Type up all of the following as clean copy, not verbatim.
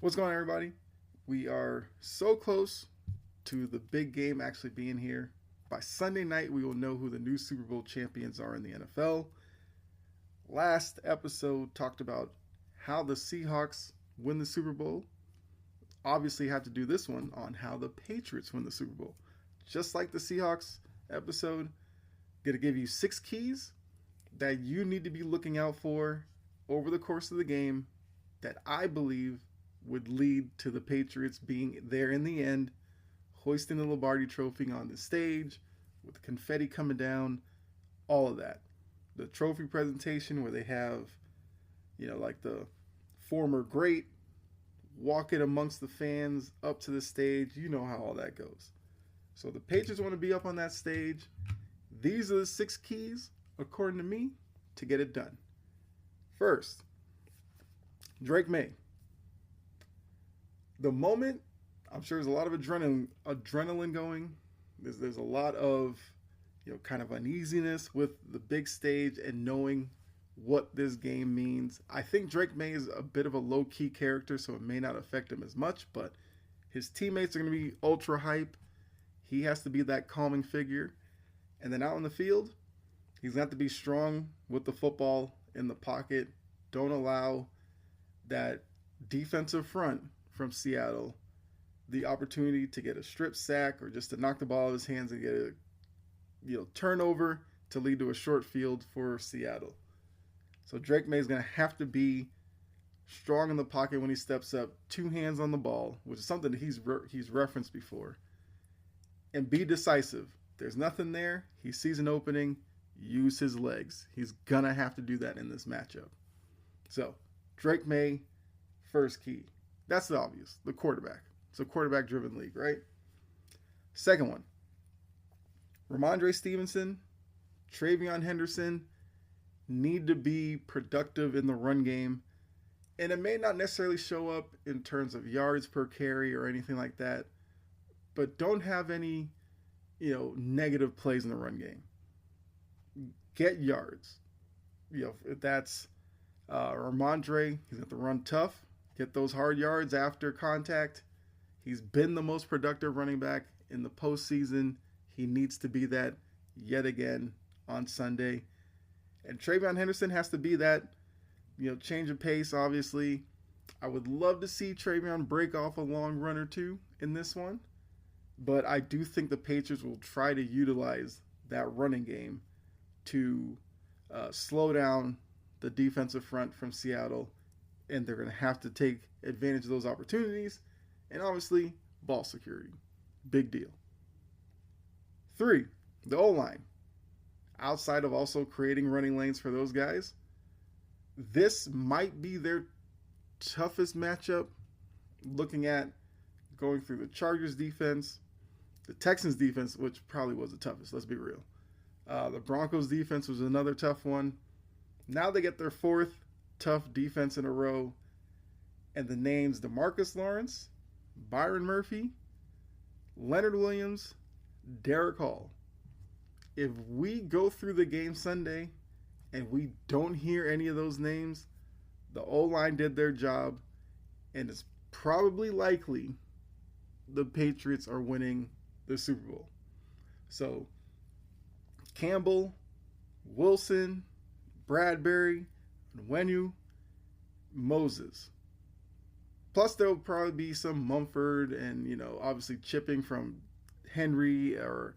What's going on, everybody? We are so close to the big game actually being here. By Sunday night, we will know who the new Super Bowl champions are in the NFL. Last episode talked about how the Seahawks win the Super Bowl. Obviously, have to do this one on how the Patriots win the Super Bowl. Just like the Seahawks episode, going to give you 6 keys that you need to be looking out for over the course of the game that I believe would lead to the Patriots being there in the end, hoisting the Lombardi trophy on the stage with confetti coming down, all of that. The trophy presentation where they have, like the former great walking amongst the fans up to the stage. You know how all that goes. So the Patriots want to be up on that stage. These are the 6 keys, according to me, to get it done. First, Drake May. The moment, I'm sure there's a lot of adrenaline going. There's a lot of, kind of uneasiness with the big stage and knowing what this game means. I think Drake May is a bit of a low-key character, so it may not affect him as much, but his teammates are going to be ultra hype. He has to be that calming figure. And then out on the field, he's going to have to be strong with the football in the pocket. Don't allow that defensive front from Seattle the opportunity to get a strip sack or just to knock the ball out of his hands and get a turnover to lead to a short field for Seattle. So Drake May is going to have to be strong in the pocket when he steps up, 2 hands on the ball, which is something that he's referenced before, and be decisive. There's nothing there. He sees an opening, use his legs. He's going to have to do that in this matchup. So Drake May, first key. That's the obvious, the quarterback. It's a quarterback-driven league, right? Second one, Ramondre Stevenson, Travion Henderson need to be productive in the run game. And it may not necessarily show up in terms of yards per carry or anything like that, but don't have any, negative plays in the run game. Get yards. If that's Ramondre, he's got to run tough, get those hard yards after contact. He's been the most productive running back in the postseason. He needs to be that yet again on Sunday. And Travion Henderson has to be that, change of pace, obviously. I would love to see Travion break off a long run or two in this one. But I do think the Patriots will try to utilize that running game to slow down the defensive front from Seattle. And they're going to have to take advantage of those opportunities. And obviously, ball security. Big deal. 3, the O-line. Outside of also creating running lanes for those guys, this might be their toughest matchup. Looking at going through the Chargers defense, the Texans defense, which probably was the toughest, let's be real. The Broncos defense was another tough one. Now they get their 4th tough defense in a row. And the names DeMarcus Lawrence, Byron Murphy, Leonard Williams, Derek Hall. If we go through the game Sunday and we don't hear any of those names, the O-line did their job, and it's probably likely the Patriots are winning the Super Bowl. So Campbell, Wilson, Bradbury, Nwenu, Moses. Plus, there will probably be some Mumford and, obviously chipping from Henry or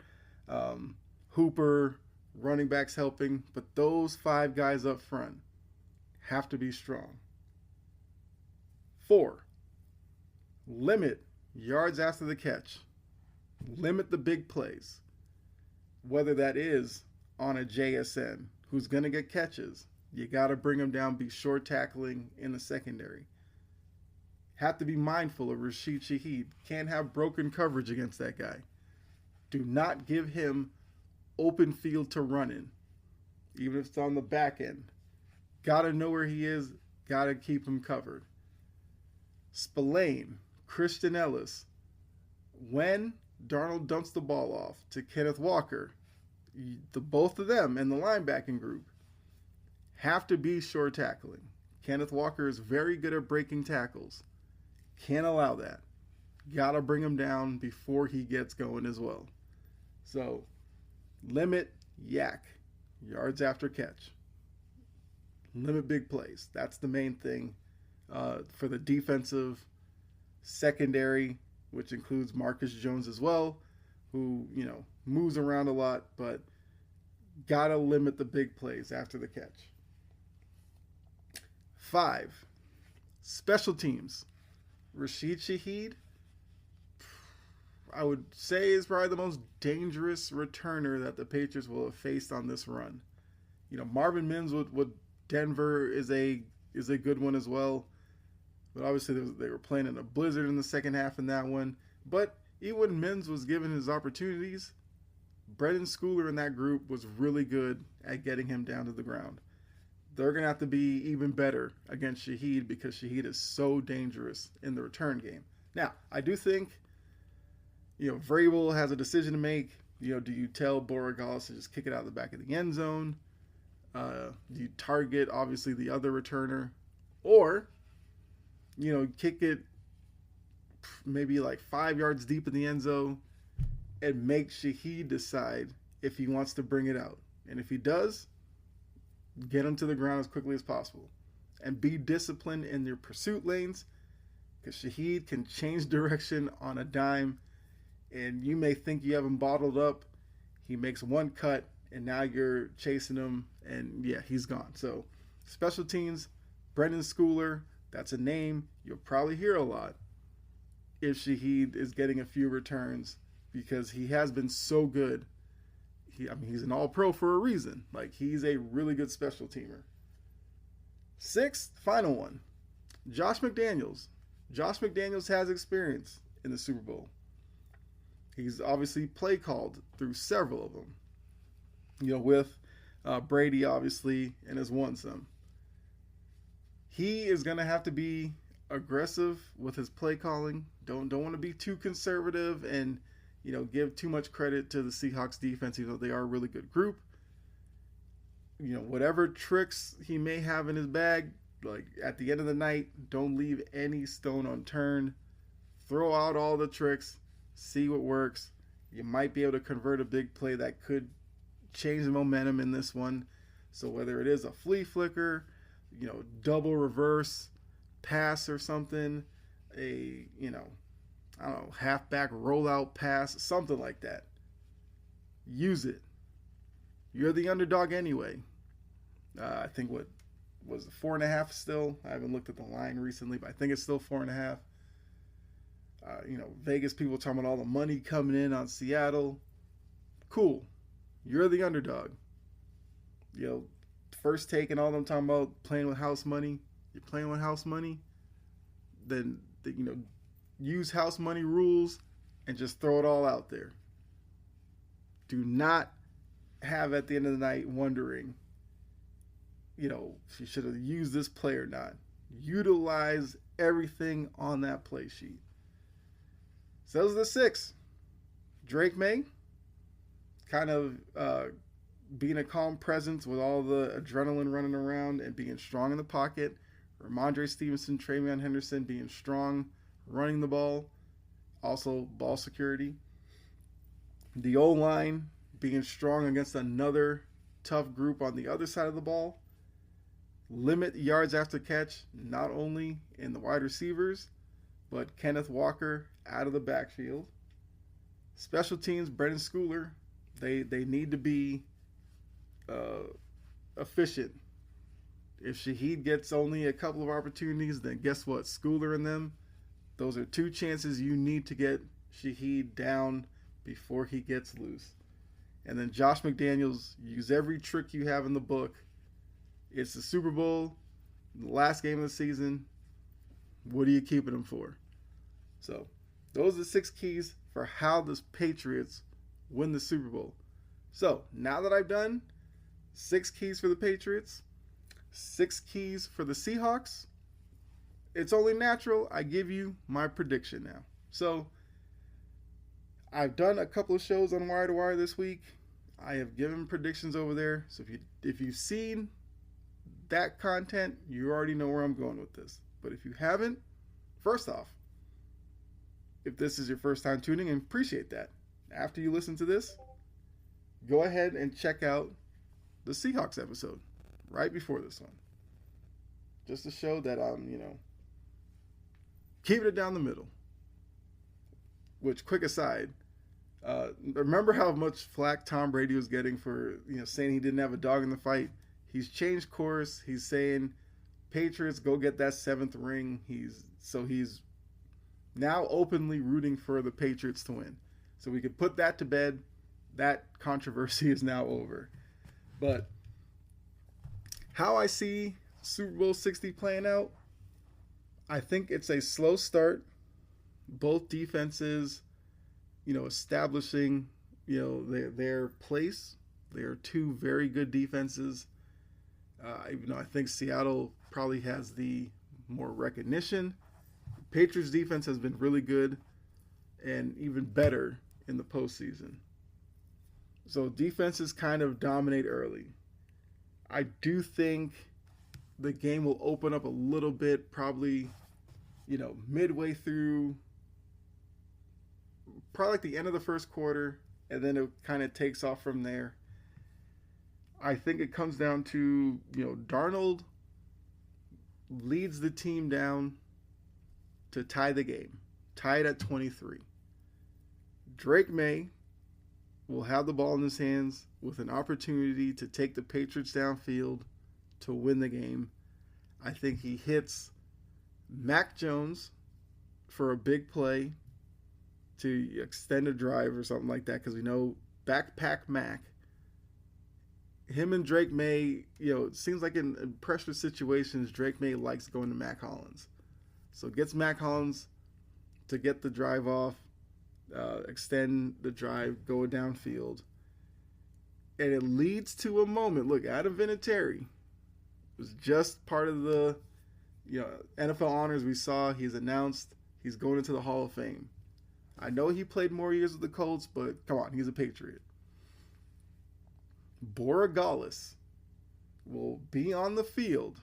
Hooper, running backs helping. But those 5 guys up front have to be strong. 4, limit yards after the catch. Limit the big plays. Whether that is on a JSN who's going to get catches. You got to bring him down, be short tackling in the secondary. Have to be mindful of Rashid Shaheed. Can't have broken coverage against that guy. Do not give him open field to run in, even if it's on the back end. Got to know where he is. Got to keep him covered. Spillane, Christian Ellis. When Darnold dumps the ball off to Kenneth Walker, both of them and the linebacking group have to be short tackling. Kenneth Walker is very good at breaking tackles. Can't allow that. Gotta bring him down before he gets going as well. So, limit yak, yards after catch. Limit big plays. That's the main thing for the defensive secondary, which includes Marcus Jones as well, who, moves around a lot, but gotta limit the big plays after the catch. 5, special teams. Rashid Shaheed, I would say, is probably the most dangerous returner that the Patriots will have faced on this run. Marvin Mims with Denver is a good one as well. But obviously they were playing in a blizzard in the second half in that one. But even when Mims was given his opportunities, Brendan Schooler in that group was really good at getting him down to the ground. They're going to have to be even better against Shaheed because Shaheed is so dangerous in the return game. Now, I do think, Vrabel has a decision to make. Do you tell Borregales to just kick it out of the back of the end zone? Do you target, obviously, the other returner? Or, kick it maybe like 5 yards deep in the end zone and make Shaheed decide if he wants to bring it out. And if he does, get him to the ground as quickly as possible. And be disciplined in your pursuit lanes, because Shaheed can change direction on a dime. And you may think you have him bottled up. He makes one cut, and now you're chasing him, and yeah, he's gone. So, special teams, Brendan Schooler, that's a name you'll probably hear a lot if Shaheed is getting a few returns, because he has been so good. He's an all-pro for a reason. He's a really good special teamer. 6th, final one, Josh McDaniels. Josh McDaniels has experience in the Super Bowl. He's obviously play called through several of them. With Brady, obviously, and has won some. He is going to have to be aggressive with his play calling. Don't want to be too conservative and, give too much credit to the Seahawks defense, even though they are a really good group. Whatever tricks he may have in his bag, at the end of the night, don't leave any stone unturned. Throw out all the tricks, see what works. You might be able to convert a big play that could change the momentum in this one. So whether it is a flea flicker, double reverse pass or something, halfback rollout pass, something like that. Use it. You're the underdog anyway. I think what was it, 4.5 still? I haven't looked at the line recently, but I think it's still 4.5. Vegas people talking about all the money coming in on Seattle. Cool. You're the underdog. First take and all them talking about playing with house money. You're playing with house money, then use house money rules and just throw it all out there. Do not have at the end of the night wondering, if you should have used this play or not. Utilize everything on that play sheet. So those are the 6. Drake May, kind of being a calm presence with all the adrenaline running around and being strong in the pocket. Ramondre Stevenson, Travion Henderson being strong, running the ball, also ball security. The O-line being strong against another tough group on the other side of the ball. Limit yards after catch, not only in the wide receivers, but Kenneth Walker out of the backfield. Special teams, Brendan Schooler, they need to be efficient. If Shaheed gets only a couple of opportunities, then guess what? Schooler and them, those are 2 chances you need to get Shaheed down before he gets loose. And then Josh McDaniels, use every trick you have in the book. It's the Super Bowl, the last game of the season. What are you keeping him for? So those are the 6 keys for how the Patriots win the Super Bowl. So now that I've done 6 keys for the Patriots, 6 keys for the Seahawks, it's only natural I give you my prediction now. So I've done a couple of shows on Wire to Wire this week. I have given predictions over there. So if you've seen that content, you already know where I'm going with this. But if you haven't, first off, if this is your first time tuning in, appreciate that. After you listen to this, go ahead and check out the Seahawks episode right before this one. Just to show that I'm, keeping it down the middle. Which, quick aside, remember how much flack Tom Brady was getting for, saying he didn't have a dog in the fight? He's changed course. He's saying, Patriots, go get that 7th ring. He's now openly rooting for the Patriots to win. So we could put that to bed. That controversy is now over. But how I see Super Bowl 60 playing out, I think it's a slow start. Both defenses, establishing, their place. They are two very good defenses. I think Seattle probably has the more recognition. Patriots defense has been really good and even better in the postseason. So defenses kind of dominate early. I do think the game will open up a little bit, probably, midway through, probably like the end of the first quarter, and then it kind of takes off from there. I think it comes down to, Darnold leads the team down to tie the game, tied at 23. Drake May will have the ball in his hands with an opportunity to take the Patriots downfield to win the game. I think he hits Mac Jones for a big play to extend a drive or something like that, because we know Backpack Mac. Him and Drake May, it seems like in pressure situations, Drake May likes going to Mac Hollins. So gets Mac Hollins to get the drive off, extend the drive, go downfield. And it leads to a moment. Look, Adam Vinatieri was just part of the NFL honors we saw. He's announced he's going into the Hall of Fame. I know he played more years with the Colts, but come on, he's a Patriot. Borregales will be on the field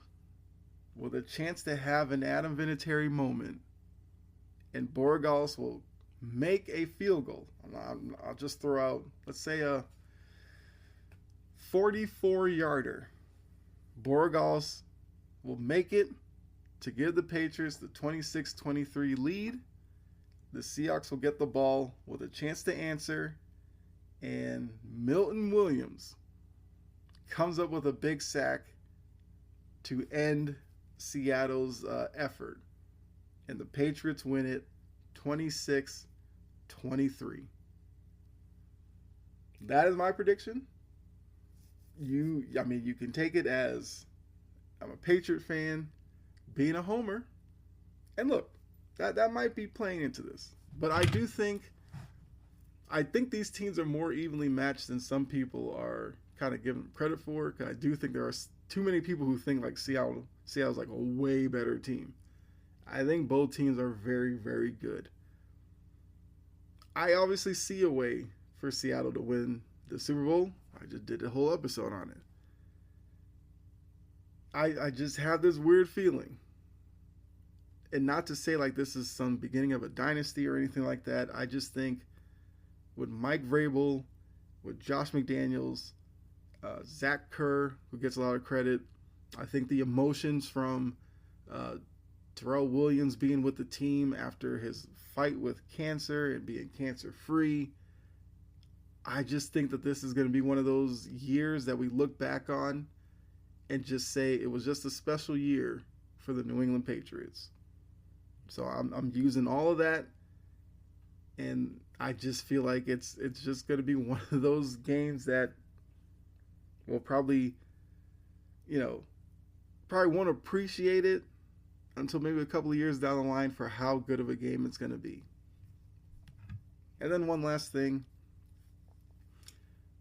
with a chance to have an Adam Vinatieri moment, and Borregales will make a field goal. I'll just throw out, let's say, a 44-yarder. Borregales will make it to give the Patriots the 26-23 lead. The Seahawks will get the ball with a chance to answer, and Milton Williams comes up with a big sack to end Seattle's effort. And the Patriots win it 26-23. That is my prediction. You can take it as I'm a Patriot fan, being a homer. And look, that might be playing into this. But I think these teams are more evenly matched than some people are kind of giving credit for. Because I do think there are too many people who think like Seattle's like a way better team. I think both teams are very, very good. I obviously see a way for Seattle to win the Super Bowl. I just did a whole episode on it. I just have this weird feeling. And not to say like this is some beginning of a dynasty or anything like that. I just think with Mike Vrabel, with Josh McDaniels, Zach Kerr, who gets a lot of credit, I think the emotions from Terrell Williams being with the team after his fight with cancer and being cancer-free, I just think that this is going to be one of those years that we look back on and just say it was just a special year for the New England Patriots. So I'm using all of that, and I just feel like it's just going to be one of those games that we'll probably won't appreciate it until maybe a couple of years down the line for how good of a game it's going to be. And then one last thing.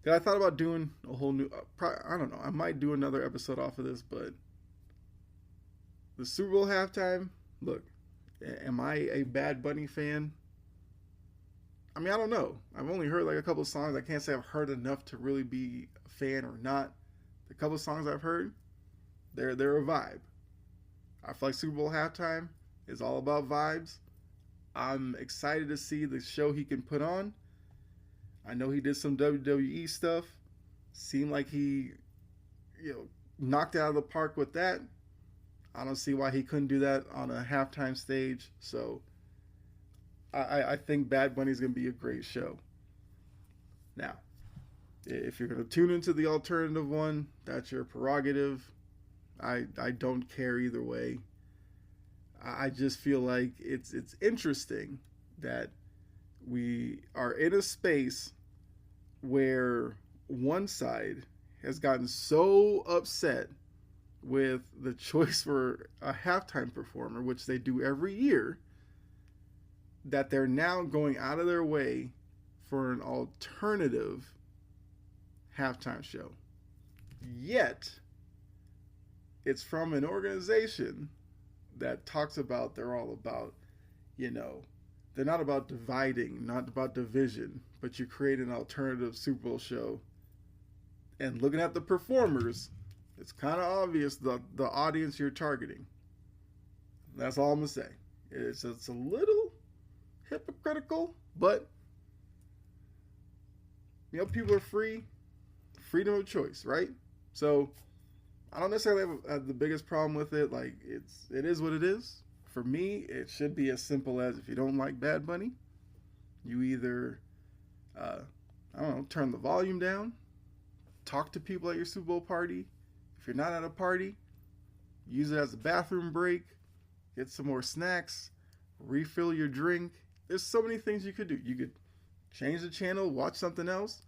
I thought about doing a whole new, I don't know, I might do another episode off of this, but the Super Bowl halftime, look, am I a Bad Bunny fan? I mean, I don't know. I've only heard like a couple of songs. I can't say I've heard enough to really be a fan or not. The couple of songs I've heard, they're a vibe. I feel like Super Bowl halftime is all about vibes. I'm excited to see the show he can put on. I know he did some WWE stuff. Seemed like he, knocked it out of the park with that. I don't see why he couldn't do that on a halftime stage. So I think Bad Bunny's going to be a great show. Now, if you're going to tune into the alternative one, that's your prerogative. I don't care either way. I just feel like it's interesting that we are in a space where one side has gotten so upset with the choice for a halftime performer, which they do every year, that they're now going out of their way for an alternative halftime show. Yet, it's from an organization that talks about they're all about, they're not about dividing, not about division, but you create an alternative Super Bowl show. And looking at the performers, it's kind of obvious the audience you're targeting. That's all I'm going to say. It's a little hypocritical, but, people are free. Freedom of choice, right? So I don't necessarily have the biggest problem with it. Like, it is what it is. For me, it should be as simple as, if you don't like Bad Bunny, you either, turn the volume down, talk to people at your Super Bowl party. If you're not at a party, use it as a bathroom break, get some more snacks, refill your drink. There's so many things you could do. You could change the channel, watch something else,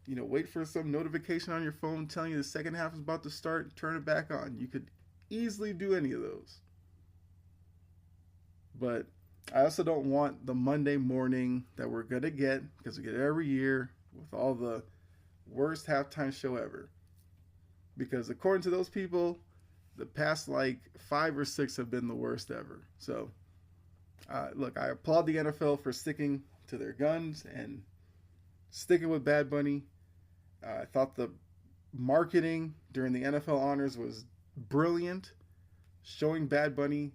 wait for some notification on your phone telling you the second half is about to start, turn it back on. You could easily do any of those. But I also don't want the Monday morning that we're going to get, because we get it every year, with all the worst halftime show ever. Because according to those people, the past 5 or 6 have been the worst ever. So, look, I applaud the NFL for sticking to their guns and sticking with Bad Bunny. I thought the marketing during the NFL honors was brilliant, showing Bad Bunny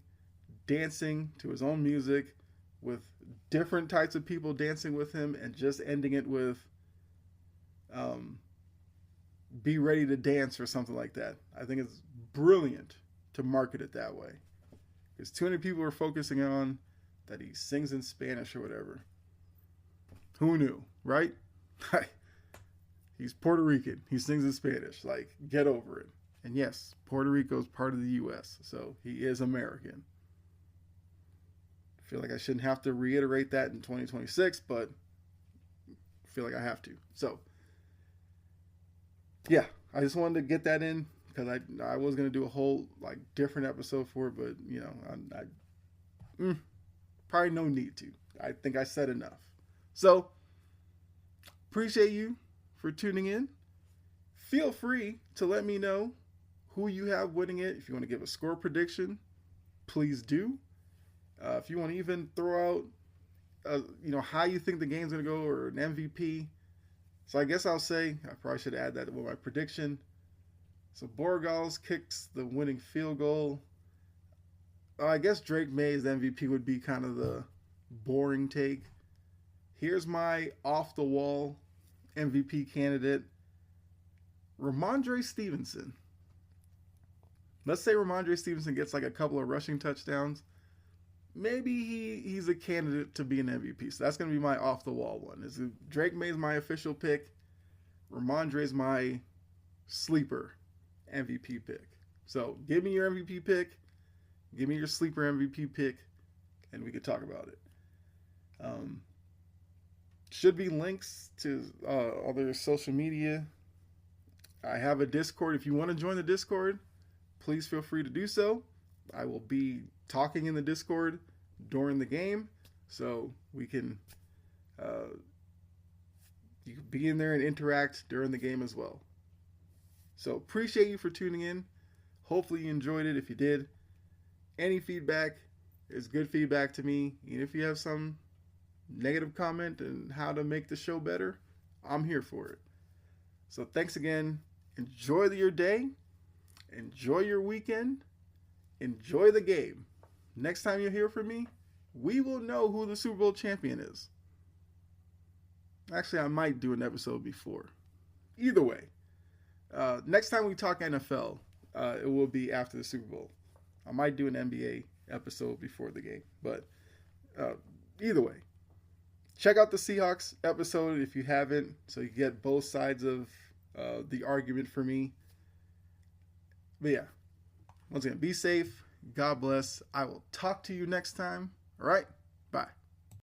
dancing to his own music with different types of people dancing with him, and just ending it with be ready to dance or something like that. I think it's brilliant to market it that way, because too many people are focusing on that he sings in Spanish or whatever. Who knew, right? He's Puerto Rican. He sings in Spanish. Get over it. And yes, Puerto Rico is part of the U.S., so he is American. I feel like I shouldn't have to reiterate that in 2026, but I feel like I have to. So, yeah, I just wanted to get that in, because I was going to do a whole different episode for it, but I probably no need to. I think I said enough. So, appreciate you for tuning in. Feel free to let me know who you have winning it. If you want to give a score prediction, please do. If you want to even throw out, how you think the game's going to go, or an MVP. So I guess I'll say, I probably should add that with my prediction. So Borgals kicks the winning field goal. I guess Drake May's MVP would be kind of the boring take. Here's my off-the-wall MVP candidate, Ramondre Stevenson. Let's say Ramondre Stevenson gets a couple of rushing touchdowns. Maybe he's a candidate to be an MVP. So that's going to be my off-the-wall one. Drake May's my official pick. Ramondre's my sleeper MVP pick. So give me your MVP pick. Give me your sleeper MVP pick, and we could talk about it. Should be links to other social media. I have a Discord. If you want to join the Discord, please feel free to do so. I will be talking in the Discord during the game, so we can you can be in there and interact during the game as well. So appreciate you for tuning in. Hopefully you enjoyed it. If you did, any feedback is good feedback to me. And if you have some negative comment and how to make the show better, I'm here for it. So thanks again. Enjoy your day. Enjoy your weekend. Enjoy the game. Next time you hear from me, we will know who the Super Bowl champion is. Actually, I might do an episode before. Either way, next time we talk NFL, it will be after the Super Bowl. I might do an NBA episode before the game. But either way, check out the Seahawks episode if you haven't, so you get both sides of the argument for me. But yeah, once again, be safe. God bless. I will talk to you next time. All right.